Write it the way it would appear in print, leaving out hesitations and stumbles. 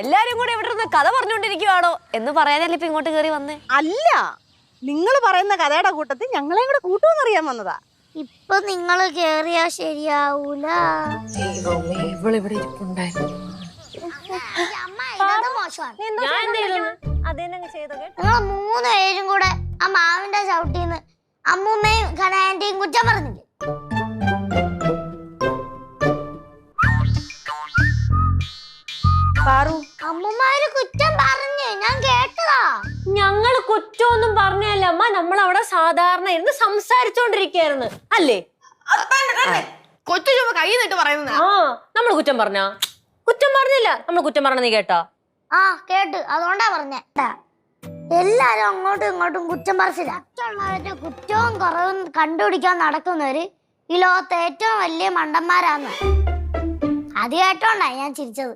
എല്ലാരും കൂടെ ഇവിടെ ഇരുന്ന് കഥ പറഞ്ഞോണ്ടിരിക്കുവാണോ എന്ന് പറയാനല്ലേ ഇപ്പൊ ഇങ്ങോട്ട് കേറി വന്നേ? അല്ല, നിങ്ങൾ പറയുന്ന കഥയുടെ കൂട്ടത്തിൽ ഞങ്ങളെയും കൂടെ കൂട്ടുമെന്നറിയാൻ വന്നതാ. ഇപ്പൊ നിങ്ങള് കേറിയാ ശരിയാവൂല. ഇവളിവിടെ ഇരിപ്പുണ്ടായിരുന്നു. നിങ്ങൾ 3 പേരും കൂടെ ആ മാവിന്റെ ചവിട്ടിന്ന് അമ്മൂമ്മയും ഘനാന്റെയും കുറ്റം പറഞ്ഞില്ലേ? അമ്മൂമ്മര് കുറ്റം പറഞ്ഞു, ഞാൻ കേട്ടതാ. ഞങ്ങള് കുറ്റമൊന്നും പറഞ്ഞല്ല അമ്മ, നമ്മൾ അവിടെ സാധാരണ ഇരുന്ന് സംസാരിച്ചോണ്ടിരിക്കായിരുന്നു അല്ലേ? കൊച്ചു ചുമ കൈ നിട്ട് പറയുന്ന ആ, നമ്മള് കുറ്റം പറഞ്ഞ? കുറ്റം പറഞ്ഞില്ല. നമ്മൾ കുറ്റം പറഞ്ഞ നീ കേട്ടാ? ആ കേട്ട്, അതുകൊണ്ടാ പറഞ്ഞേ. എല്ലാരും അങ്ങോട്ടും ഇങ്ങോട്ടും കുറ്റം പറച്ചില്ല. മറ്റുള്ളവരുടെ കുറ്റവും കുറവും കണ്ടുപിടിക്കാൻ നടക്കുന്നവര് ഈ ലോകത്തെ ഏറ്റവും വലിയ മണ്ടന്മാരാന്ന്. അത് കേട്ടോണ്ടാ ഞാൻ ചിരിച്ചത്.